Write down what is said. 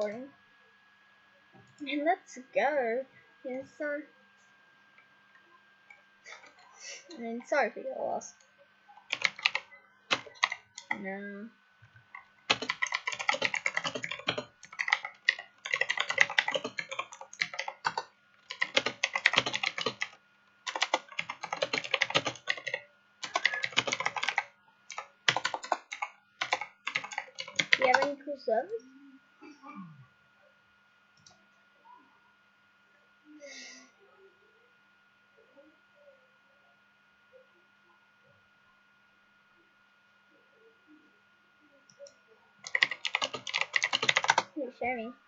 recording. And let's go. And so, sorry for your loss. No. Do you have any cool servers? Show me.